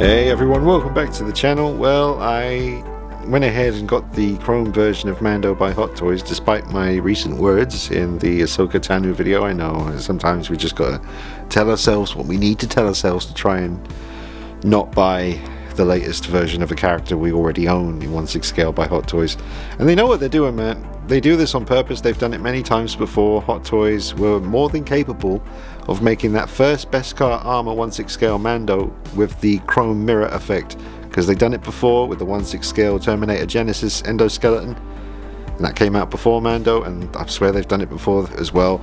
Hey everyone, welcome back to the channel. Well, I went ahead and got the Chrome version of Mando by Hot Toys, despite my recent words in the Ahsoka Tano video. I know, sometimes we just gotta tell ourselves what we need to tell ourselves to try and not buy the latest version of a character we already own in 1/6 scale by Hot Toys. And they know what they're doing, man. They do this on purpose. They've done it many times before. Hot Toys were more than capable of making that first Beskar armor 1/6 scale Mando with the chrome mirror effect, because they've done it before with the 1/6 scale Terminator Genesis endoskeleton, and that came out before Mando, and I swear they've done it before as well.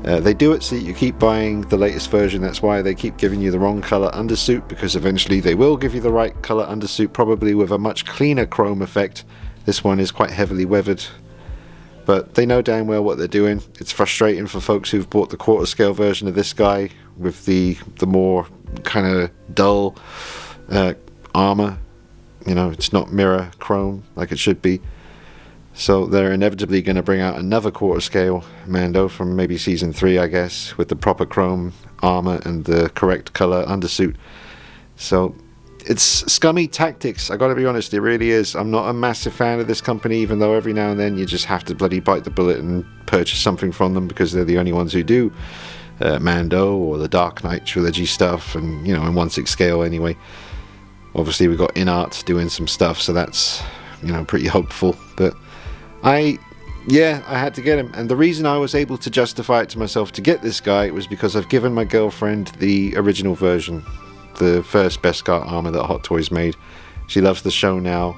They do it so that you keep buying the latest version. That's why they keep giving you the wrong color undersuit, because eventually they will give you the right color undersuit, probably with a much cleaner chrome effect. This one is quite heavily weathered, but they know damn well what they're doing. It's frustrating for folks who've bought the quarter scale version of this guy with the more kind of dull armor. You know, it's not mirror chrome like it should be. So they're inevitably going to bring out another quarter scale Mando from maybe season 3, I guess, with the proper chrome armor and the correct color undersuit. So it's scummy tactics, I gotta be honest, it really is. I'm not a massive fan of this company, even though every now and then you just have to bloody bite the bullet and purchase something from them, because they're the only ones who do Mando or the Dark Knight trilogy stuff, and you know, in 1/6 scale anyway. Obviously we've got InArt doing some stuff, so that's, you know, pretty hopeful. But I had to get him, and the reason I was able to justify it to myself to get this guy was because I've given my girlfriend the original version, the first Beskar armor that Hot Toys made. She loves the show now.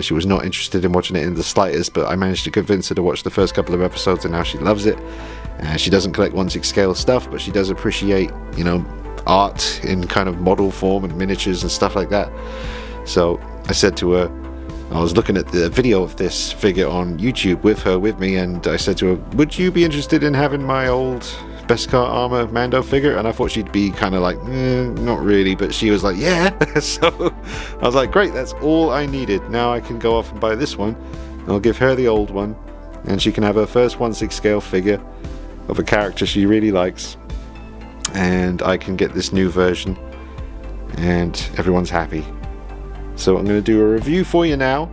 She was not interested in watching it in the slightest, but I managed to convince her to watch the first couple of episodes, and now she loves it. She doesn't collect 1/6 scale stuff, but she does appreciate, you know, art in kind of model form and miniatures and stuff like that. So I said to her, I was looking at the video of this figure on YouTube with me, and I said to her, would you be interested in having my old Beskar armor Mando figure? And I thought she'd be kind of like, not really, but she was like, yeah. So I was like, great, that's all I needed. Now I can go off and buy this one. I'll give her the old one, and she can have her first 1/6 scale figure of a character she really likes, and I can get this new version, and everyone's happy. So I'm going to do a review for you now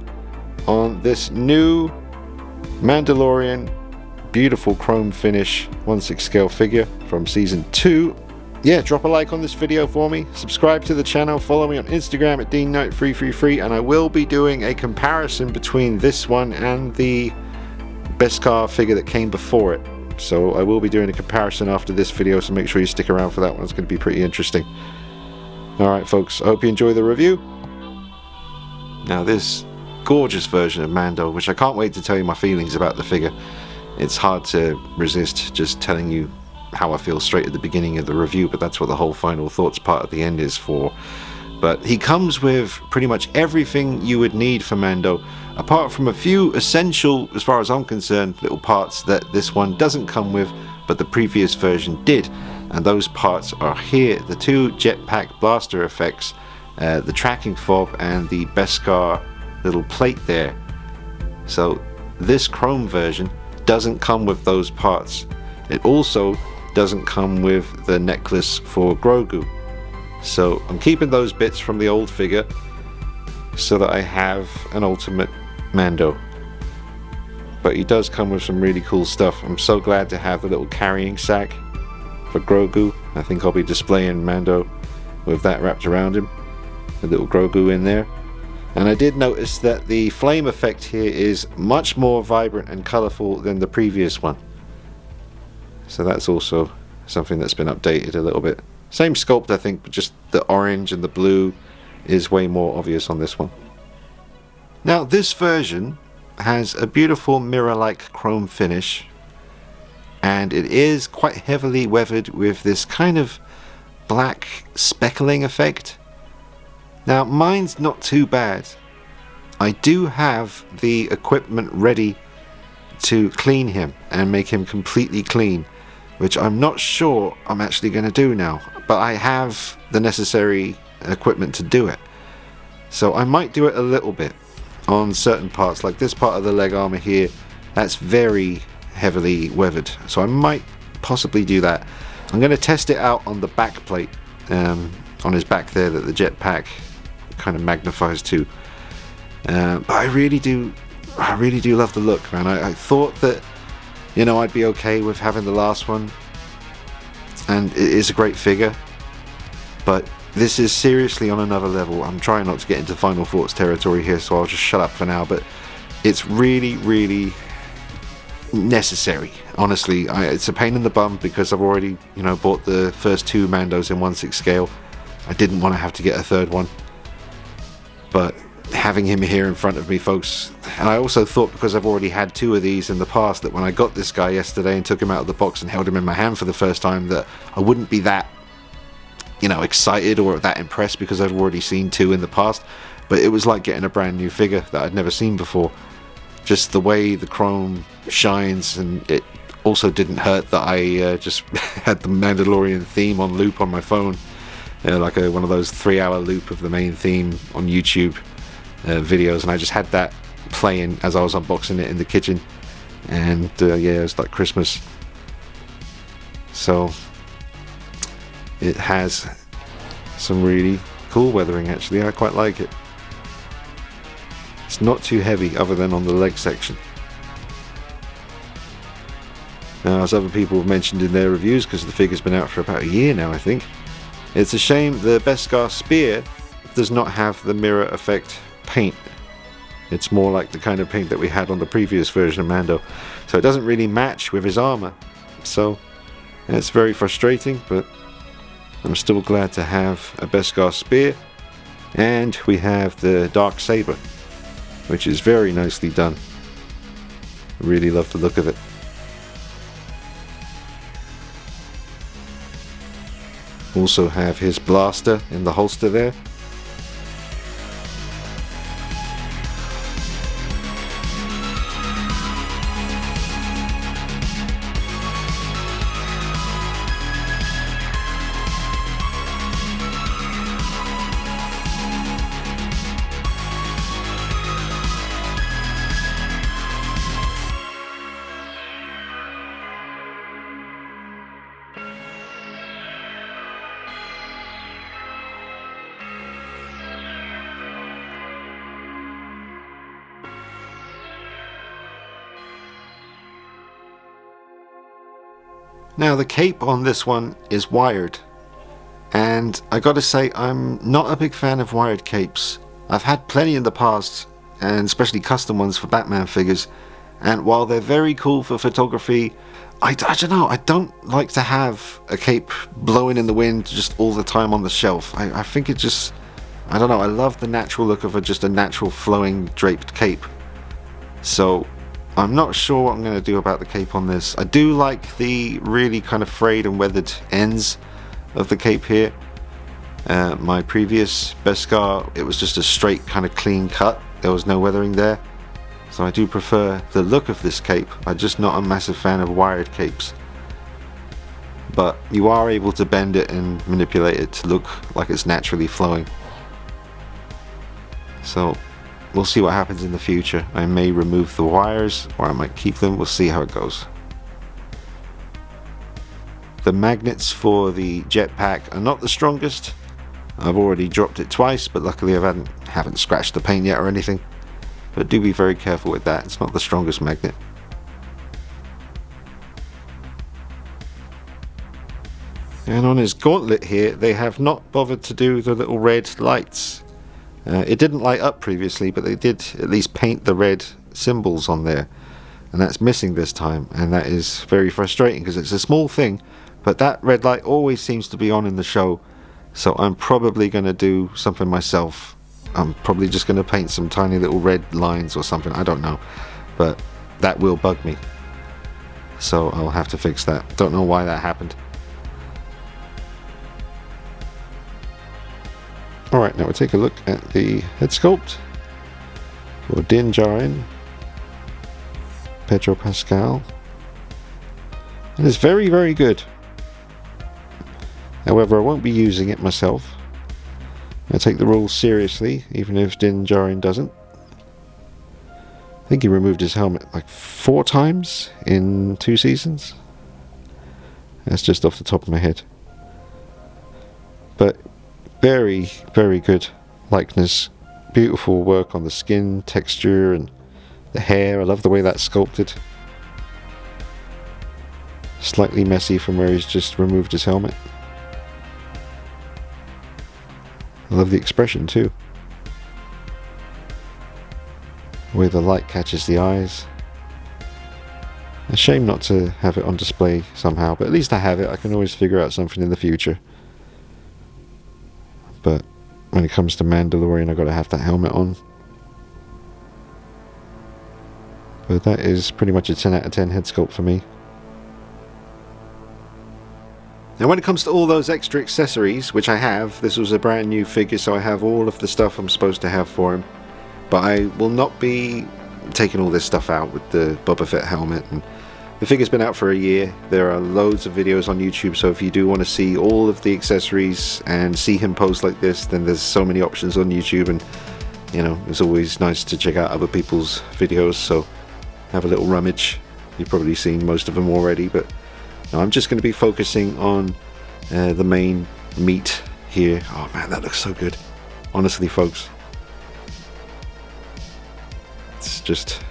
on this new Mandalorian beautiful chrome finish 1/6 scale figure from season 2. Yeah, drop a like on this video for me, subscribe to the channel, follow me on Instagram at DeanKnight333, and I will be doing a comparison between this one and the Beskar figure that came before it. So I will be doing a comparison after this video, so make sure you stick around for that one. It's going to be pretty interesting. Alright folks, I hope you enjoy the review. Now this gorgeous version of Mando, which I can't wait to tell you my feelings about the figure. It's hard to resist just telling you how I feel straight at the beginning of the review, but that's what the whole final thoughts part at the end is for. But he comes with pretty much everything you would need for Mando, apart from a few essential, as far as I'm concerned, little parts that this one doesn't come with, but the previous version did. And those parts are here: the 2 jetpack blaster effects, the tracking fob, and the Beskar little plate there. So this chrome version doesn't come with those parts. It also doesn't come with the necklace for Grogu. So I'm keeping those bits from the old figure so that I have an ultimate Mando. But he does come with some really cool stuff. I'm so glad to have the little carrying sack for Grogu. I think I'll be displaying Mando with that wrapped around him. A little Grogu in there. And I did notice that the flame effect here is much more vibrant and colourful than the previous one. So that's also something that's been updated a little bit. Same sculpt I think, but just the orange and the blue is way more obvious on this one. Now this version has a beautiful mirror-like chrome finish, and it is quite heavily weathered with this kind of black speckling effect. Now mine's not too bad. I do have the equipment ready to clean him and make him completely clean, which I'm not sure I'm actually going to do now, but I have the necessary equipment to do it. So I might do it a little bit on certain parts, like this part of the leg armor here, that's very heavily weathered, so I might possibly do that. I'm going to test it out on the back plate, on his back there that the jetpack kind of magnifies too. But I really do love the look, man. I thought that, you know, I'd be okay with having the last one, and it is a great figure, but this is seriously on another level. I'm trying not to get into final thoughts territory here, so I'll just shut up for now, but it's really, really necessary. Honestly, it's a pain in the bum because I've already, you know, bought the first 2 Mandos in 1/6 scale. I didn't want to have to get a third one, but having him here in front of me, folks, and I also thought, because I've already had 2 of these in the past, that when I got this guy yesterday and took him out of the box and held him in my hand for the first time, that I wouldn't be that, you know, excited or that impressed because I've already seen 2 in the past. But it was like getting a brand new figure that I'd never seen before. Just the way the chrome shines, and it also didn't hurt that I just had the Mandalorian theme on loop on my phone, like one of those 3-hour loop of the main theme on YouTube videos, and I just had that playing as I was unboxing it in the kitchen, and yeah, it was like Christmas. So it has some really cool weathering, actually. I quite like it. It's not too heavy other than on the leg section. Now, as other people have mentioned in their reviews, because the figure's been out for about a year now, I think, it's a shame the Beskar Spear does not have the mirror effect paint. It's more like the kind of paint that we had on the previous version of Mando, so it doesn't really match with his armor. So it's very frustrating, but I'm still glad to have a Beskar Spear, and we have the Dark Saber, which is very nicely done. I really love the look of it. Also have his blaster in the holster there. Now, the cape on this one is wired, and I gotta say, I'm not a big fan of wired capes. I've had plenty in the past, and especially custom ones for Batman figures, and while they're very cool for photography, I don't know, I don't like to have a cape blowing in the wind just all the time on the shelf. I think it just, I don't know, I love the natural look of just a natural flowing draped cape. So I'm not sure what I'm going to do about the cape on this. I do like the really kind of frayed and weathered ends of the cape here. My previous Beskar, it was just a straight kind of clean cut. There was no weathering there. So I do prefer the look of this cape. I'm just not a massive fan of wired capes. But you are able to bend it and manipulate it to look like it's naturally flowing. So we'll see what happens in the future. I may remove the wires, or I might keep them. We'll see how it goes. The magnets for the jetpack are not the strongest. I've already dropped it twice, but luckily I haven't scratched the paint yet or anything. But do be very careful with that. It's not the strongest magnet. And on his gauntlet here, they have not bothered to do the little red lights. It didn't light up previously, but they did at least paint the red symbols on there, and that's missing this time, and that is very frustrating because it's a small thing, but that red light always seems to be on in the show. So I'm probably going to do something myself. I'm probably just going to paint some tiny little red lines or something, I don't know, but that will bug me, so I'll have to fix that. Don't know why that happened. Alright, now we'll take a look at the head sculpt for Din Djarin, Pedro Pascal, and it's very, very good. However, I won't be using it myself. I take the rules seriously, even if Din Djarin doesn't. I think he removed his helmet like 4 times in 2 seasons. That's just off the top of my head. But very, very good. likeness. Beautiful work on the skin texture and the hair. I love the way that's sculpted. Slightly messy from where he's just removed his helmet. I love the expression too. The way the light catches the eyes. A shame not to have it on display somehow, but at least I have it. I can always figure out something in the future. But when it comes to Mandalorian, I've got to have that helmet on. But that is pretty much a 10 out of 10 head sculpt for me. Now when it comes to all those extra accessories, which I have, this was a brand new figure, so I have all of the stuff I'm supposed to have for him. But I will not be taking all this stuff out with the Boba Fett helmet. And the figure's been out for a year. There are loads of videos on YouTube, so if you do want to see all of the accessories and see him pose like this, then there's so many options on YouTube, and you know, it's always nice to check out other people's videos, so have a little rummage. You've probably seen most of them already, but no, I'm just going to be focusing on the main meat here. Oh man, that looks so good. Honestly, folks, it's just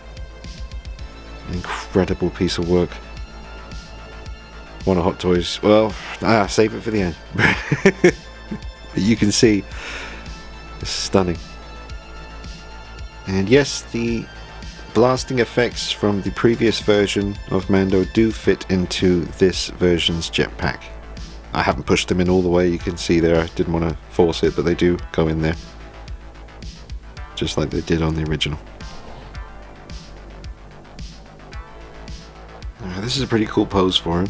an incredible piece of work. One of Hot Toys. Well, save it for the end. But you can see it's stunning. And yes, the blasting effects from the previous version of Mando do fit into this version's jetpack. I haven't pushed them in all the way, you can see there. I didn't want to force it, but they do go in there, just like they did on the original. This is a pretty cool pose for him.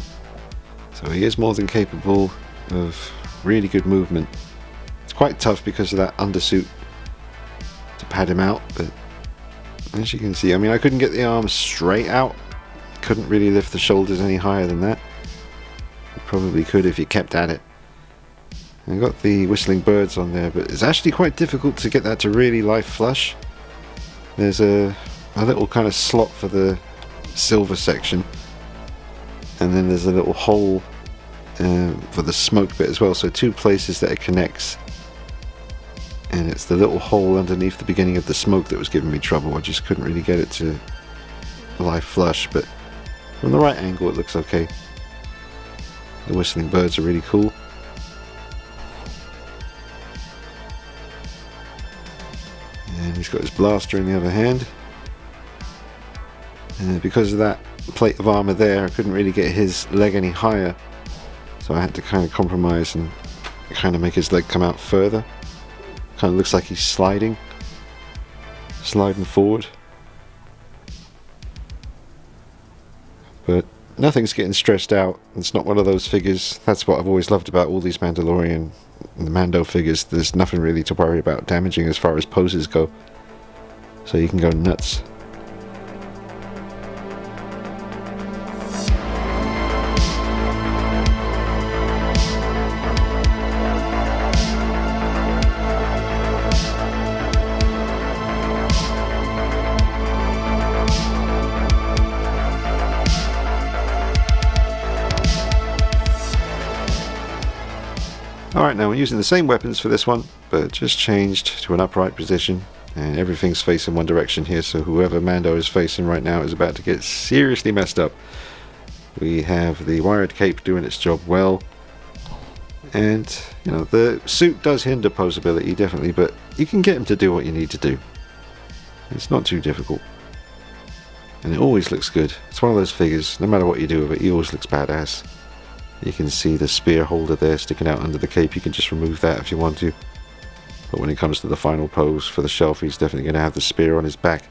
So he is more than capable of really good movement. It's quite tough because of that undersuit to pad him out, but as you can see, I mean, I couldn't get the arms straight out. Couldn't really lift the shoulders any higher than that. You probably could if you kept at it. I got the whistling birds on there, but it's actually quite difficult to get that to really lie flush. There's a little kind of slot for the silver section, and then there's a little hole for the smoke bit as well, so two places that it connects, and it's the little hole underneath the beginning of the smoke that was giving me trouble. I just couldn't really get it to lie flush, but from the right angle it looks okay. The whistling birds are really cool. And he's got his blaster in the other hand. And because of that plate of armor there, I couldn't really get his leg any higher, so I had to kind of compromise and kind of make his leg come out further. Kind of looks like he's sliding forward, but nothing's getting stressed out. It's not one of those figures. That's what I've always loved about all these Mandalorian and the Mando figures. There's nothing really to worry about damaging as far as poses go, so you can go nuts. Alright, now we're using the same weapons for this one, but just changed to an upright position, and everything's facing one direction here, so whoever Mando is facing right now is about to get seriously messed up. We have the wired cape doing its job well, and you know, the suit does hinder posability definitely, but you can get him to do what you need to do. It's not too difficult, and it always looks good. It's one of those figures, no matter what you do with it, he always looks badass. You can see the spear holder there sticking out under the cape. You can just remove that if you want to. But when it comes to the final pose for the shelf, he's definitely going to have the spear on his back.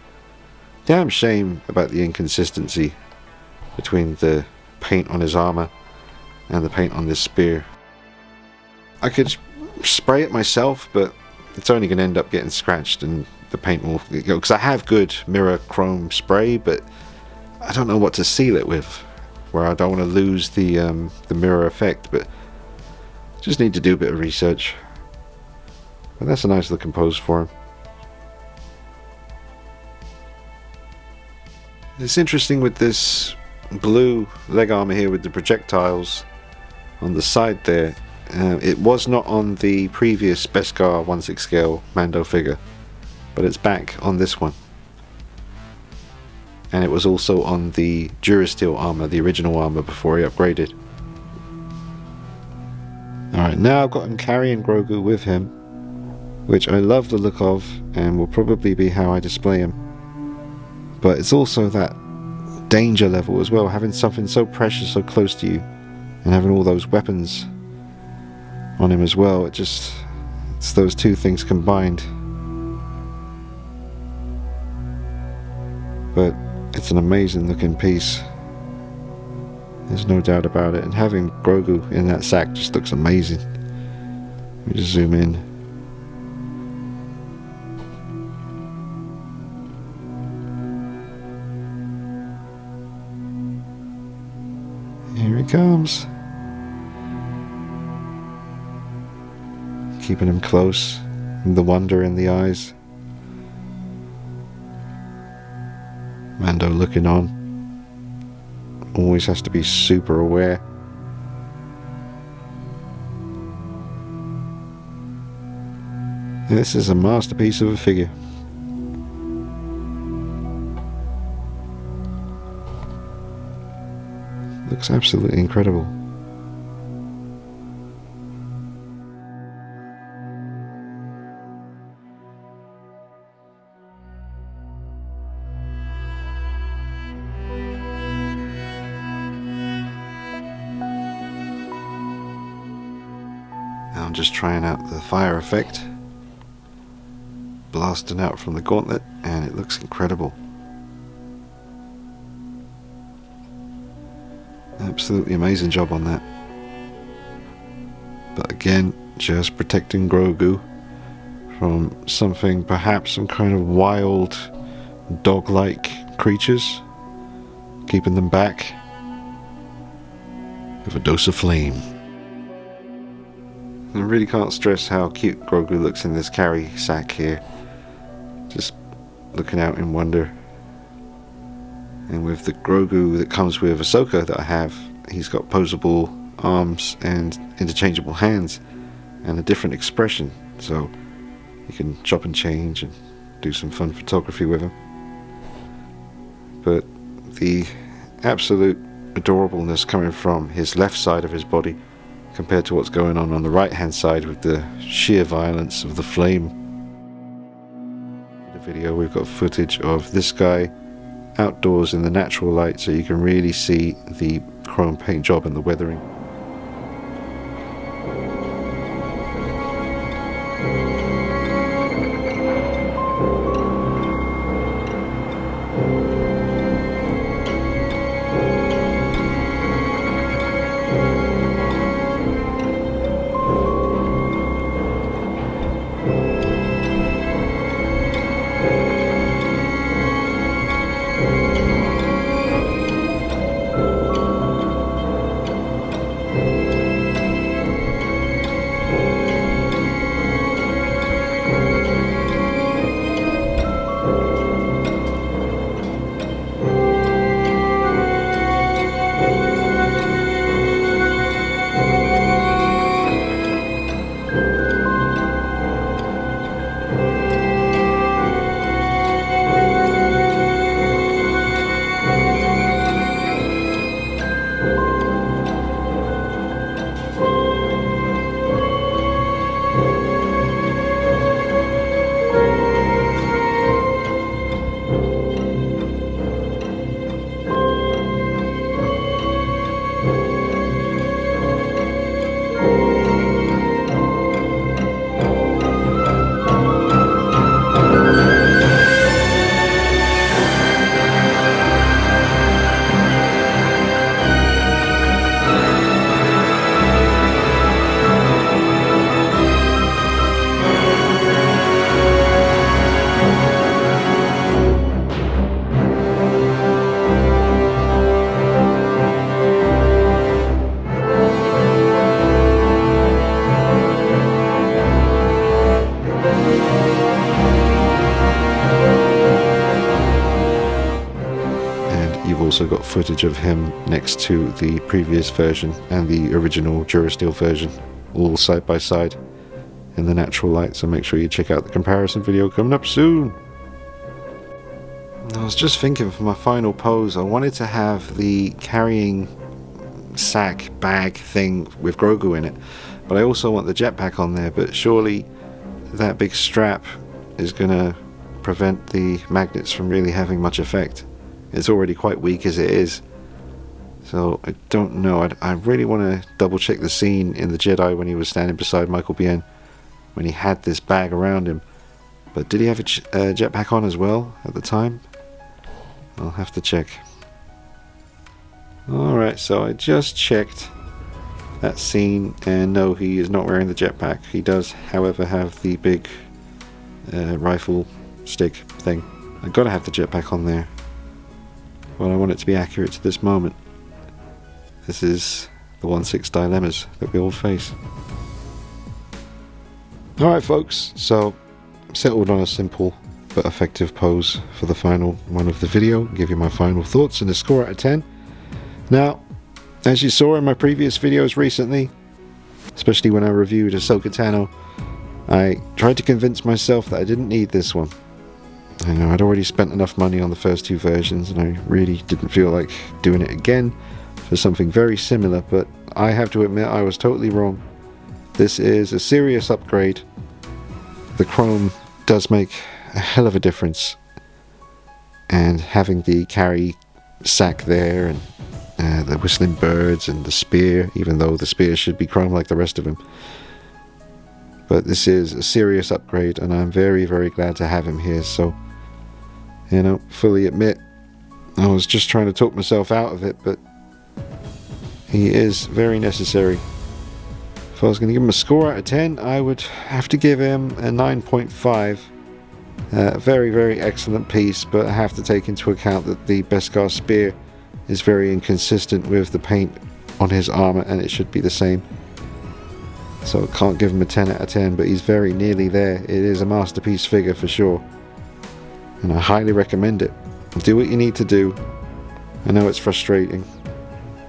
Damn shame about the inconsistency between the paint on his armor and the paint on this spear. I could spray it myself, but it's only going to end up getting scratched, and the paint will, because I have good mirror chrome spray, but I don't know what to seal it with, where I don't want to lose the mirror effect, but just need to do a bit of research. But that's a nice looking pose for him. It's interesting with this blue leg armor here with the projectiles on the side there. It was not on the previous Beskar 1/6 scale Mando figure, but it's back on this one. And it was also on the Durasteel armor, the original armor before he upgraded. Alright, now I've got him carrying Grogu with him, which I love the look of and will probably be how I display him. But it's also that danger level as well, having something so precious so close to you and having all those weapons on him as well. It's those two things combined. But it's an amazing looking piece, there's no doubt about it, and having Grogu in that sack just looks amazing. Let me just zoom in. Here he comes, keeping him close, and the wonder in the eyes. Mando looking on, always has to be super aware. This is a masterpiece of a figure. Looks absolutely incredible. I'm just trying out the fire effect, blasting out from the gauntlet, and it looks incredible. Absolutely amazing job on that. But again, just protecting Grogu from something, perhaps some kind of wild dog-like creatures, keeping them back with a dose of flame. I really can't stress how cute Grogu looks in this carry sack here. Just looking out in wonder. And with the Grogu that comes with Ahsoka that I have, he's got posable arms and interchangeable hands and a different expression. So you can chop and change and do some fun photography with him. But the absolute adorableness coming from his left side of his body compared to what's going on the right hand side with the sheer violence of the flame. In the video we've got footage of this guy outdoors in the natural light, so you can really see the chrome paint job and the weathering. You've also got footage of him next to the previous version and the original Durasteel version. all side by side in the natural light, so make sure you check out the comparison video coming up soon. I was just thinking for my final pose, I wanted to have the carrying sack bag thing with Grogu in it, but I also want the jetpack on there, but surely that big strap is gonna prevent the magnets from really having much effect. It's already quite weak as it is, so I don't know. I really want to double check the scene in the Jedi when he was standing beside Michael Biehn when he had this bag around him, but did he have a jetpack on as well at the time? I'll have to check. Alright, so I just checked that scene, and no, he is not wearing the jetpack. He does, however, have the big rifle stick thing. I've got to have the jetpack on there. Well, I want it to be accurate to this moment. This is the 1/6 dilemmas that we all face. Alright folks, so settled on a simple but effective pose for the final one of the video. Give you my final thoughts and a score out of 10. Now, as you saw in my previous videos recently, especially when I reviewed Ahsoka Tano, I tried to convince myself that I didn't need this one. I know I'd already spent enough money on the first two versions, and I really didn't feel like doing it again for something very similar, but I have to admit I was totally wrong. This is a serious upgrade. The chrome does make a hell of a difference, and having the carry sack there, and the whistling birds and the spear, even though the spear should be chrome like the rest of him. But this is a serious upgrade, and I'm very, very glad to have him here. So, you know, fully admit, I was just trying to talk myself out of it, but he is very necessary. If I was going to give him a score out of 10, I would have to give him a 9.5. Very, very excellent piece, but I have to take into account that the Beskar spear is very inconsistent with the paint on his armor, and it should be the same. So I can't give him a 10 out of 10, but he's very nearly there. It is a masterpiece figure for sure, and I highly recommend it. Do what you need to do. I know it's frustrating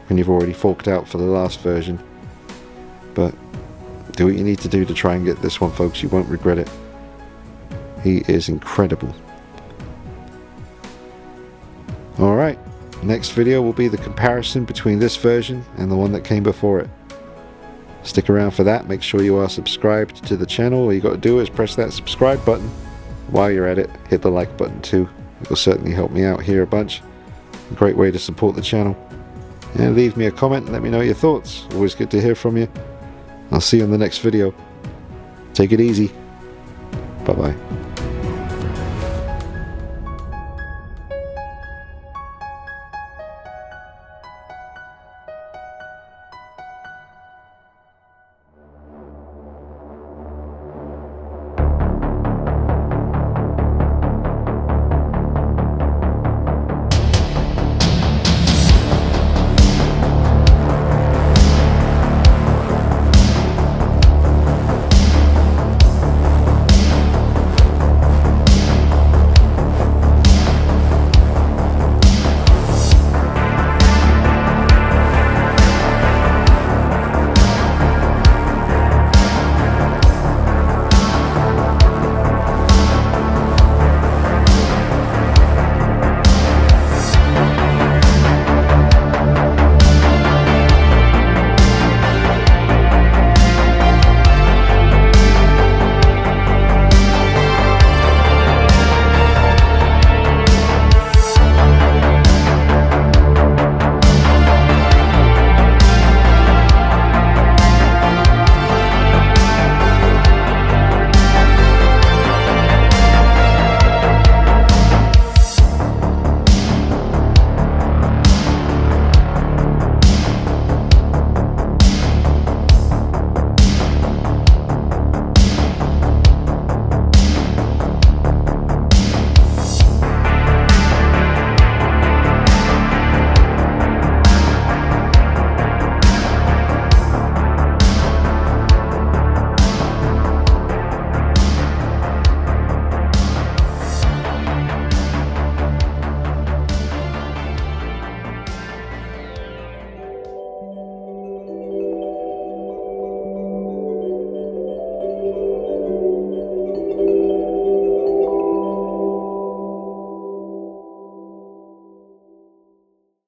when you've already forked out for the last version, but do what you need to do to try and get this one, folks. You won't regret it. He is incredible. Alright, next video will be the comparison between this version and the one that came before it. Stick around for that. Make sure you are subscribed to the channel. All you got to do is press that subscribe button. While you're at it, hit the like button too. It will certainly help me out here a bunch. A great way to support the channel. And leave me a comment and let me know your thoughts. Always good to hear from you. I'll see you in the next video. Take it easy. Bye bye.